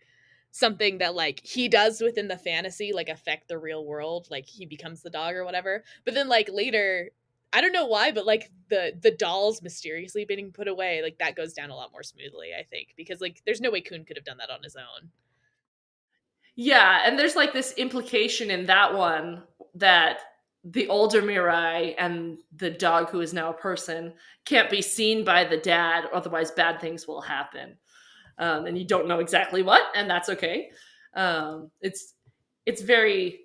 something that like he does within the fantasy like affect the real world, like he becomes the dog or whatever. But then like later, I don't know why, but like the dolls mysteriously being put away, like that goes down a lot more smoothly, I think, because like there's no way Kun could have done that on his own. Yeah, and there's like this implication in that one that the older Mirai and the dog who is now a person can't be seen by the dad, otherwise bad things will happen. And you don't know exactly what, and that's okay. It's very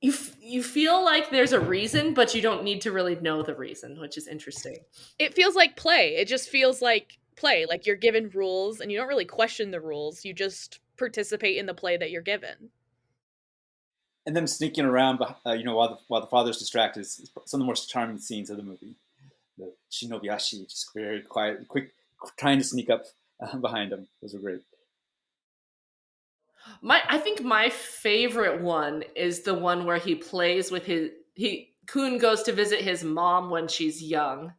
you feel like there's a reason, but you don't need to really know the reason, which is interesting. It feels like play. It just feels like play. Like you're given rules and you don't really question the rules. You just participate in the play that you're given. And them sneaking around, while the father's distracted is some of the most charming scenes of the movie. The Shinobiyashi, just very quiet, quick, trying to sneak up behind him. Those were great. I think my favorite one is the one where he plays with his he Kun goes to visit his mom when she's young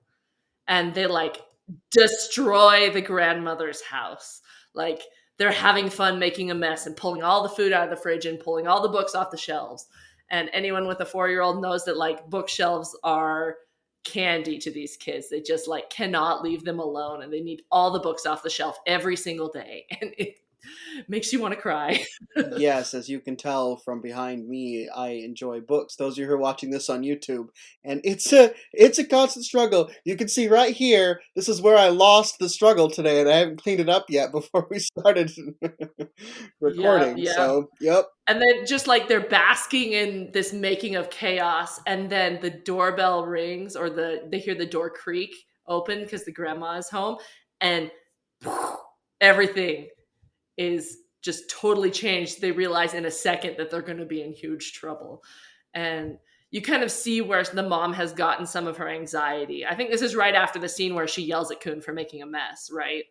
and they like destroy the grandmother's house. Like they're having fun making a mess and pulling all the food out of the fridge and pulling all the books off the shelves. And anyone with a 4-year-old knows that like bookshelves are candy to these kids. They just like cannot leave them alone and they need all the books off the shelf every single day. And it makes you want to cry. Yes, as you can tell from behind me, I enjoy books. Those of you who are watching this on YouTube, and it's a constant struggle. You can see right here, this is where I lost the struggle today, and I haven't cleaned it up yet before we started Yeah, recording. yeah. So, yep. And then just like they're basking in this making of chaos, and then the doorbell rings or they hear the door creak open because the grandma is home, and everything is just totally changed. They realize in a second that they're going to be in huge trouble. And you kind of see where the mom has gotten some of her anxiety. I think this is right after the scene where she yells at Kun for making a mess, right?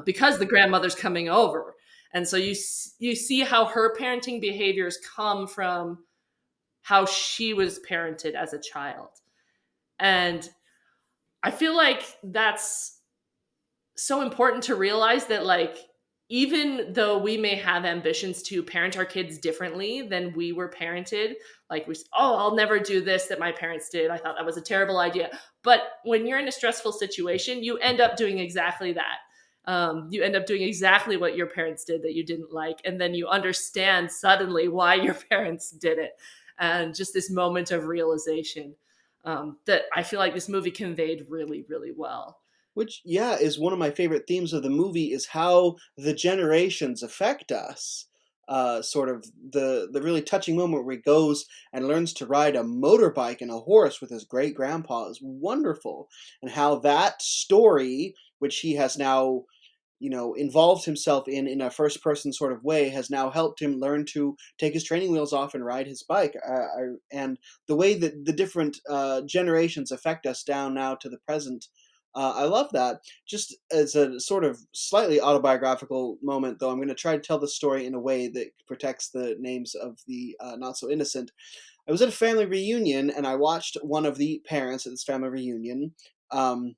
Because the grandmother's coming over. And so you see how her parenting behaviors come from how she was parented as a child. And I feel like that's so important to realize that, like, even though we may have ambitions to parent our kids differently than we were parented, like oh, I'll never do this that my parents did. I thought that was a terrible idea. But when you're in a stressful situation, you end up doing exactly that. You end up doing exactly what your parents did that you didn't like. And then you understand suddenly why your parents did it. And just this moment of realization that I feel like this movie conveyed really, really well. Which, yeah, is one of my favorite themes of the movie, is how the generations affect us. Sort of the really touching moment where he goes and learns to ride a motorbike and a horse with his great grandpa is wonderful, and how that story, which he has now, involved himself in a first person sort of way, has now helped him learn to take his training wheels off and ride his bike. And the way that the different generations affect us down now to the present, I love that. Just as a sort of slightly autobiographical moment, though, I'm going to try to tell the story in a way that protects the names of the not so innocent. I was at a family reunion, and I watched one of the parents at this family reunion um,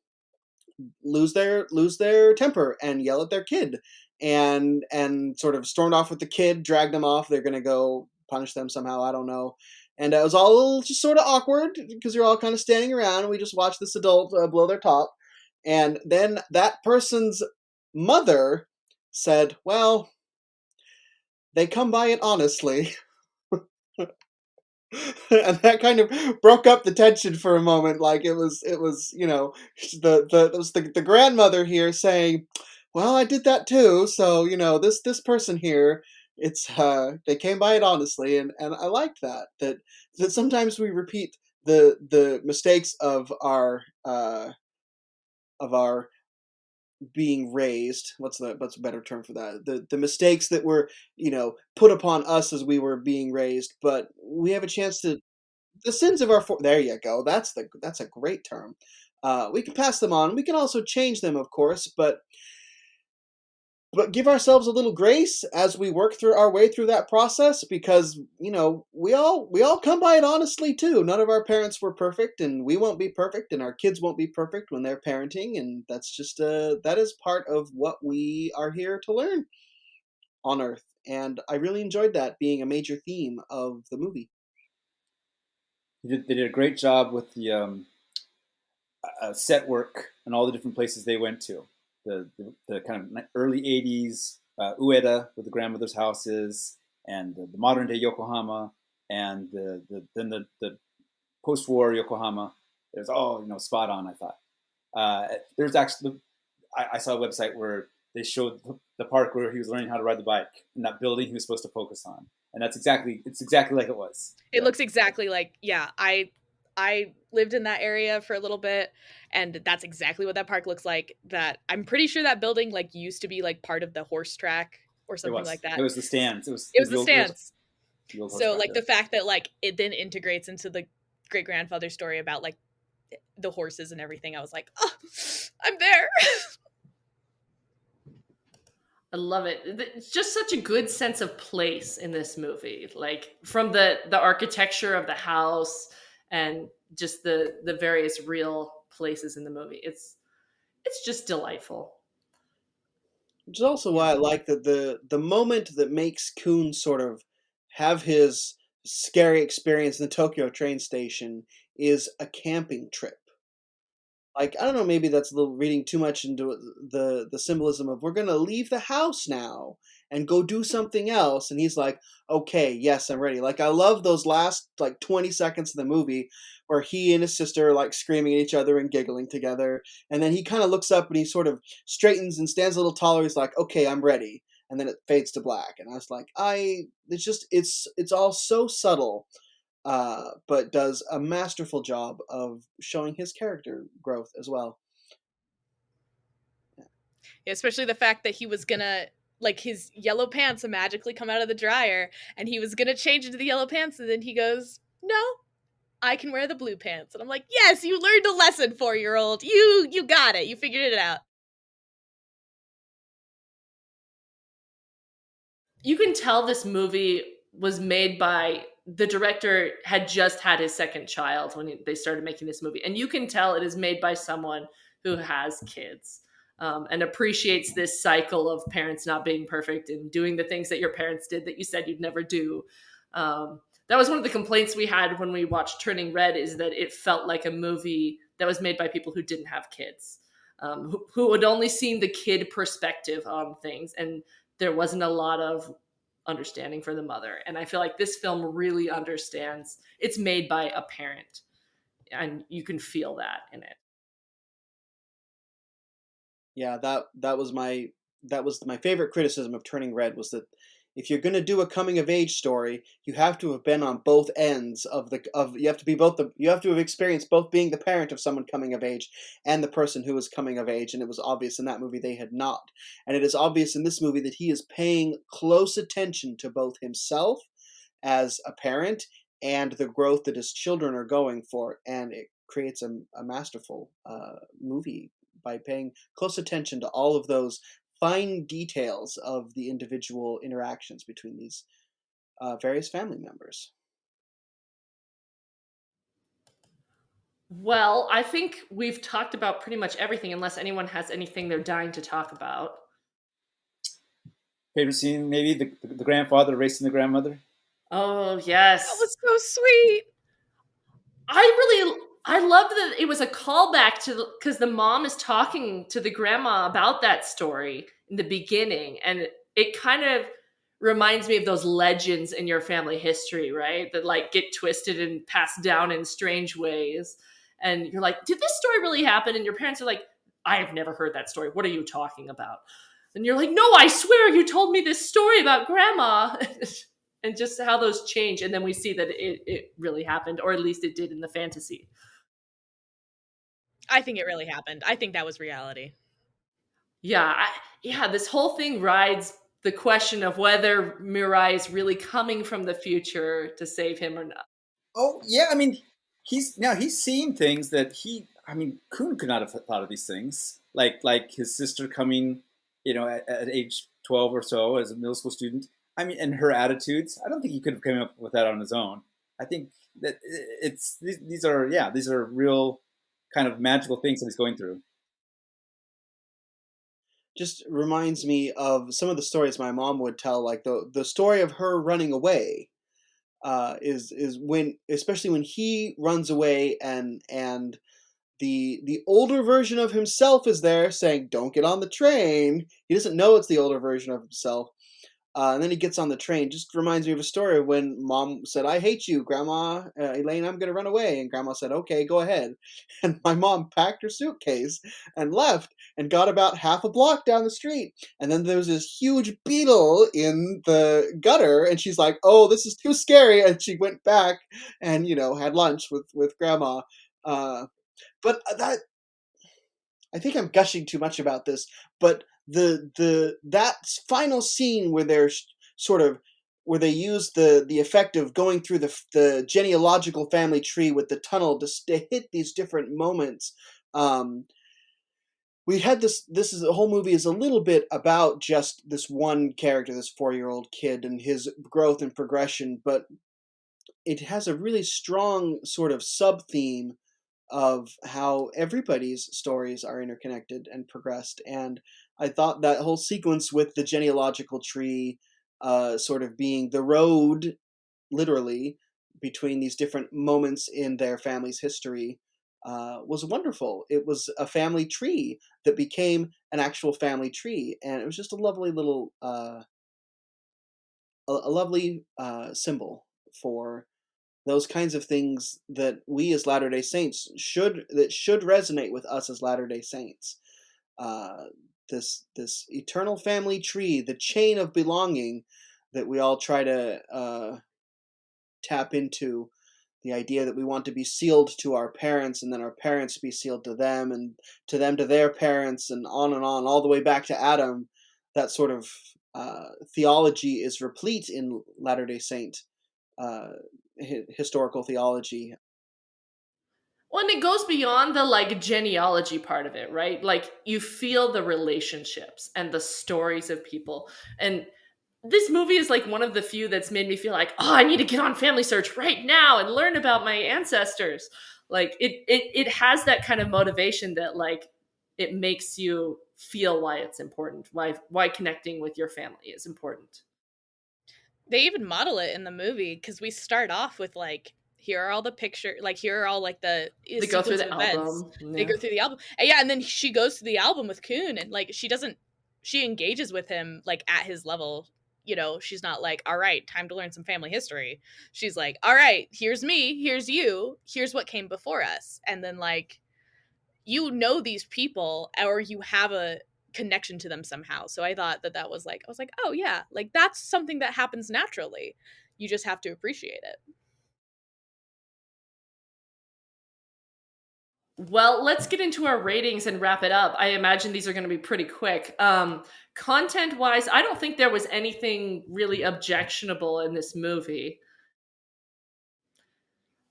lose their temper and yell at their kid, and sort of stormed off with the kid, dragged them off. They're going to go punish them somehow. I don't know. And it was all a little just sort of awkward because you're all kind of standing around, and we just watched this adult blow their top. And then that person's mother said, "Well, they come by it honestly." And that kind of broke up the tension for a moment. Like it was the grandmother here saying, "Well, I did that too, so this person here, it's they came by it honestly." And I liked that sometimes we repeat the mistakes of our being raised. What's a better term for that? The mistakes that were put upon us as we were being raised, but we have a chance to, the sins of our there you go, that's a great term. We can pass them on. We can also change them, of course, but give ourselves a little grace as we work through our way through that process, because we all come by it honestly too. None of our parents were perfect, and we won't be perfect, and our kids won't be perfect when they're parenting, and that's just that is part of what we are here to learn on earth. And I really enjoyed that being a major theme of the movie. They did a great job with the set work and all the different places they went to. The kind of early 80s Ueda, where the grandmother's house is, and the modern day Yokohama, and the post-war Yokohama. It was all spot on, I thought. There's actually, I saw a website where they showed the park where he was learning how to ride the bike in that building he was supposed to focus on, and it's exactly like it was. It looks exactly like, yeah, I lived in that area for a little bit, and that's exactly what that park looks like. That I'm pretty sure that building like used to be like part of the horse track or something like that. It was the stands. It was the stands. The old horse So track like there. the fact that like it then integrates into the great grandfather story about like the horses and everything, I was like, oh, I'm there. I love it. It's just such a good sense of place in this movie. Like from the architecture of the house and just the various real places in the movie. It's just delightful. Which is also Yeah. why I like that the moment that makes Kun sort of have his scary experience in the Tokyo train station is a camping trip. Like, I don't know, maybe that's a little reading too much into the symbolism of, we're gonna leave the house now and go do something else. And he's like, okay, yes, I'm ready. Like, I love those last like 20 seconds of the movie where he and his sister are like screaming at each other and giggling together. And then he kind of looks up and he sort of straightens and stands a little taller. He's like, okay, I'm ready. And then it fades to black. And I was like, it's all so subtle, but does a masterful job of showing his character growth as well. Especially the fact that he was gonna like his yellow pants magically come out of the dryer and he was gonna change into the yellow pants, and then he goes, no, I can wear the blue pants. And I'm like, yes, you learned a lesson, 4-year-old. You got it. You figured it out. You can tell this movie was made by the director had just had his second child when they started making this movie, and you can tell it is made by someone who has kids, and appreciates this cycle of parents not being perfect and doing the things that your parents did that you said you'd never do. That was one of the complaints we had when we watched Turning Red, is that it felt like a movie that was made by people who didn't have kids, who had only seen the kid perspective on things, and there wasn't a lot of understanding for the mother. And I feel like this film really understands it's made by a parent, and you can feel that in it. Yeah, that was my favorite criticism of Turning Red, was that if you're going to do a coming of age story, you have to have been on both ends of the of you have to be both the you have to have experienced both being the parent of someone coming of age and the person who was coming of age, and it was obvious in that movie they had not. And it is obvious in this movie that he is paying close attention to both himself as a parent and the growth that his children are going for, and it creates a masterful movie by paying close attention to all of those fine details of the individual interactions between these various family members. Well, I think we've talked about pretty much everything, unless anyone has anything they're dying to talk about. Favorite scene, maybe the grandfather racing the grandmother. Oh, That yes. was so sweet. I loved that it was a callback to, because the mom is talking to the grandma about that story in the beginning, and it kind of reminds me of those legends in your family history, right? That like get twisted and passed down in strange ways. And you're like, did this story really happen? And your parents are like, I have never heard that story. What are you talking about? And you're like, no, I swear you told me this story about grandma. And just how those change. And then we see that it really happened, or at least it did in the fantasy. I think it really happened. I think that was reality. Yeah, this whole thing rides the question of whether Mirai is really coming from the future to save him or not. Oh yeah, I mean, he's seeing things that I mean, Kuhn could not have thought of these things. Like his sister coming, at age 12 or so as a middle school student. I mean, and her attitudes. I don't think he could have come up with that on his own. I think that these are real kind of magical things that he's going through. Just reminds me of some of the stories my mom would tell, like the story of her running away. Is when, especially when he runs away, and the older version of himself is there saying, "Don't get on the train." He doesn't know it's the older version of himself. And then he gets on the train. Just reminds me of a story when Mom said, "I hate you, Grandma Elaine. I'm going to run away." And Grandma said, "Okay, go ahead." And my mom packed her suitcase and left, and got about half a block down the street. And then there was this huge beetle in the gutter, and she's like, "Oh, this is too scary." And she went back and had lunch with Grandma. But that I think I'm gushing too much about this, but that final scene where they're sort of where they use the effect of going through the genealogical family tree with the tunnel to hit these different moments. Um, we had this is the whole movie is a little bit about just this one character, this 4-year-old kid, and his growth and progression, but it has a really strong sort of sub theme of how everybody's stories are interconnected and progressed. And I thought that whole sequence with the genealogical tree, sort of being the road, literally, between these different moments in their family's history, was wonderful. It was a family tree that became an actual family tree, and it was just a lovely little, a lovely symbol for those kinds of things that we as Latter-day Saints should resonate with us as Latter-day Saints. Uh, this eternal family tree, the chain of belonging that we all try to tap into, the idea that we want to be sealed to our parents, and then our parents be sealed to them, and to them to their parents, and on, all the way back to Adam. That sort of theology is replete in Latter-day Saint uh, historical theology. Well, and it goes beyond the like genealogy part of it, right? Like you feel the relationships and the stories of people. And this movie is like one of the few that's made me feel like, oh, I need to get on Family Search right now and learn about my ancestors. Like it has that kind of motivation that like it makes you feel why it's important, why connecting with your family is important. They even model it in the movie because we start off with like, here are all the pictures, like here are all like the They go through sequence of the events. album. They Yeah. go through the album, and yeah, and then she goes to the album with Kuhn, and like she engages with him like at his level. You know, she's not like, all right, time to learn some family history. She's like, all right, here's me, here's you, here's what came before us, and then like, you know these people or you have a connection to them somehow. So I thought that that was like, I was like, oh yeah, like that's something that happens naturally. You just have to appreciate it. Well, let's get into our ratings and wrap it up. I imagine these are going to be pretty quick. Content wise, I don't think there was anything really objectionable in this movie.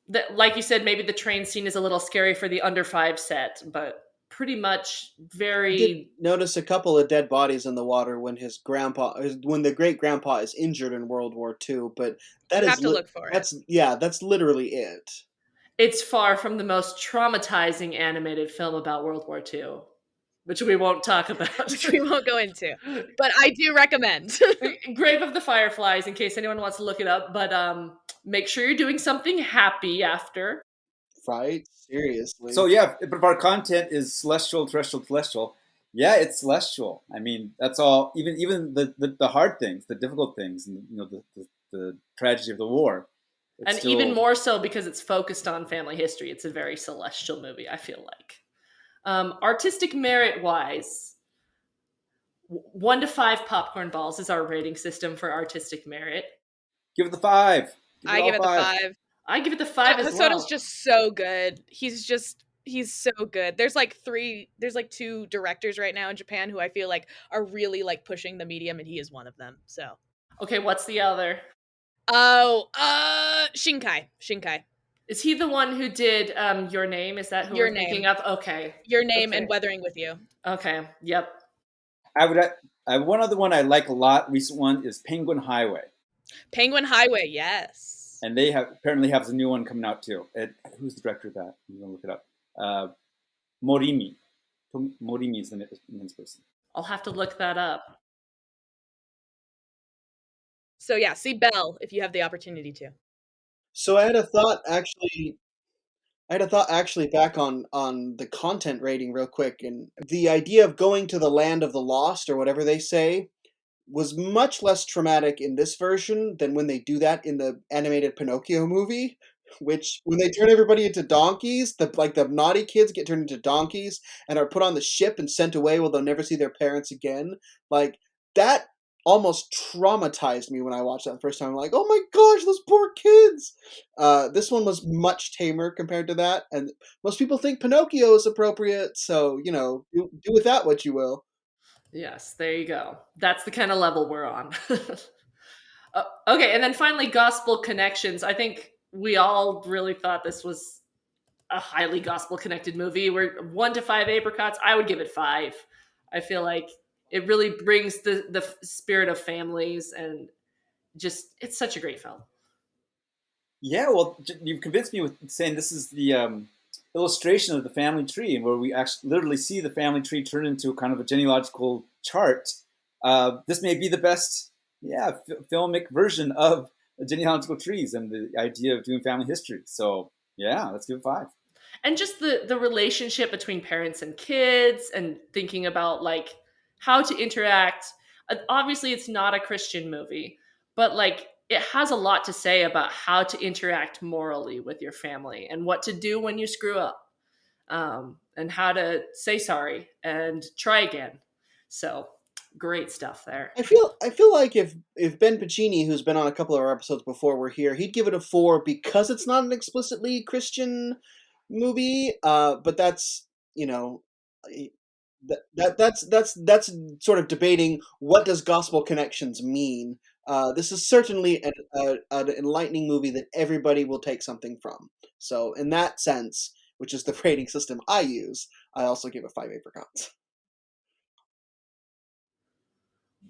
That, like you said, maybe the train scene is a little scary for the under five set, but pretty much I did very. notice a couple of dead bodies in the water when the great grandpa is injured in World War II, but that You is have to look for it. that's literally it. It's far from the most traumatizing animated film about World War II, which we won't talk about. Which we won't go into, but I do recommend. Grave of the Fireflies, in case anyone wants to look it up. But make sure you're doing something happy after. Right? Seriously. So yeah, but if our content is celestial, terrestrial, celestial, yeah, it's celestial. I mean, that's all. Even the hard things, the difficult things, and you know, the tragedy of the war. It's And still, even more so because it's focused on family history. It's a very celestial movie, I feel like. Artistic merit wise, 1 to 5 popcorn balls is our rating system for artistic merit. give it the 5. I give it the 5. I give it the 5 as Hosoda's well. just so good. He's so good. There's like 2 directors right now in Japan who I feel like are really like pushing the medium, and he is one of them. So Okay, what's the other? oh, Shinkai. Is he the one who did Your Name? Is that who Your we're thinking Name. of? Okay. Your Name Okay. and Weathering with You. Okay. Yep. One other one I like a lot. Recent one is Penguin Highway, Penguin Highway, yes. and they apparently have a new one coming out too. Who's the director of that? I'm gonna look it up. Morimi. Morimi is the next person. I'll have to look that up. So yeah, see Belle if you have the opportunity to. So I had a thought actually back on the content rating real quick, and the idea of going to the land of the lost or whatever they say was much less traumatic in this version than when they do that in the animated Pinocchio movie, which when they turn everybody into donkeys, the naughty kids get turned into donkeys and are put on the ship and sent away where they'll never see their parents again. Like that almost traumatized me when I watched that the first time. I'm like, oh my gosh, those poor kids. This one was much tamer compared to that, and most people think Pinocchio is appropriate, so do with that what you will. Yes, there you go. That's the kind of level we're on. Okay, and then finally, gospel connections. I think we all really thought this was a highly gospel connected movie. We're 1 to 5 apricots. I would give it 5. I feel like it really brings the spirit of families, and just it's such a great film. Yeah, well, you've convinced me with saying this is the illustration of the family tree, where we actually literally see the family tree turn into kind of a genealogical chart. This may be the best, filmic version of genealogical trees and the idea of doing family history. So, yeah, let's give it 5. And just the relationship between parents and kids, and thinking about like how to interact. Obviously it's not a Christian movie, but like it has a lot to say about how to interact morally with your family and what to do when you screw up, and how to say sorry and try again. So great stuff there. I feel like if Ben Pacini, who's been on a couple of our episodes before, were here, he'd give it a 4 because it's not an explicitly Christian movie. But that's eh, that's sort of debating what does gospel connections mean. This is certainly an enlightening movie that everybody will take something from. So in that sense, which is the rating system I use, I also give it 5 apricots.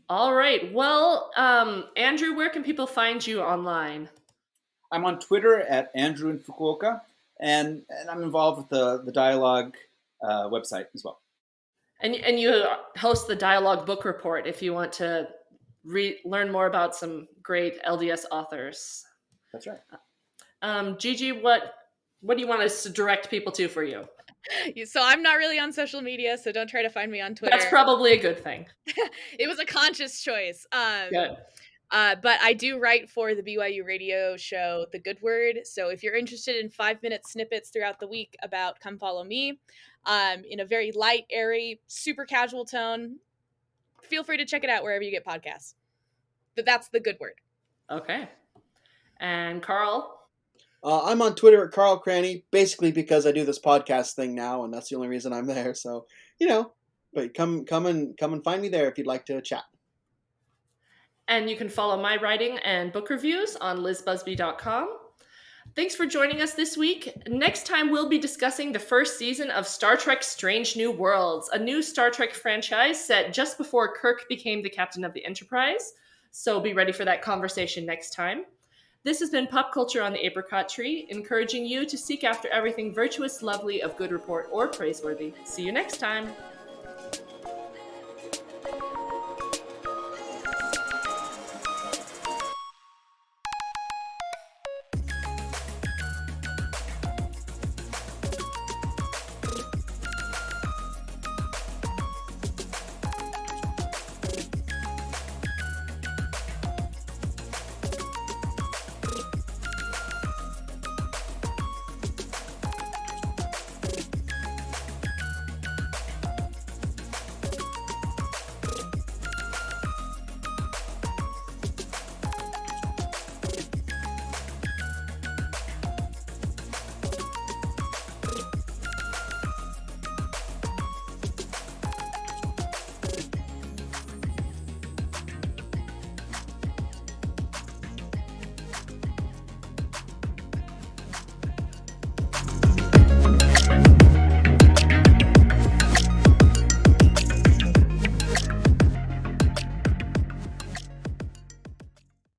All right. Well, Andrew, where can people find you online? I'm on Twitter at Andrew in Fukuoka, and I'm involved with the Dialogue website as well. And you host the Dialogue Book Report if you want to learn more about some great LDS authors. That's right. Gigi, what do you want us to direct people to for you? So I'm not really on social media, so don't try to find me on Twitter. That's probably a good thing. It was a conscious choice. Good. But I do write for the BYU radio show, The Good Word. So if you're interested in 5-minute snippets throughout the week about Come Follow Me, in a very light, airy, super casual tone, feel free to check it out wherever you get podcasts. But that's The Good Word. Okay. And Carl? I'm on Twitter at Carl Cranney, basically because I do this podcast thing now, and that's the only reason I'm there. So, but come and find me there if you'd like to chat. And you can follow my writing and book reviews on lizbusby.com. Thanks for joining us this week. Next time, we'll be discussing the first season of Star Trek Strange New Worlds, a new Star Trek franchise set just before Kirk became the captain of the Enterprise. So be ready for that conversation next time. This has been Pop Culture on the Apricot Tree, encouraging you to seek after everything virtuous, lovely, of good report, or praiseworthy. See you next time.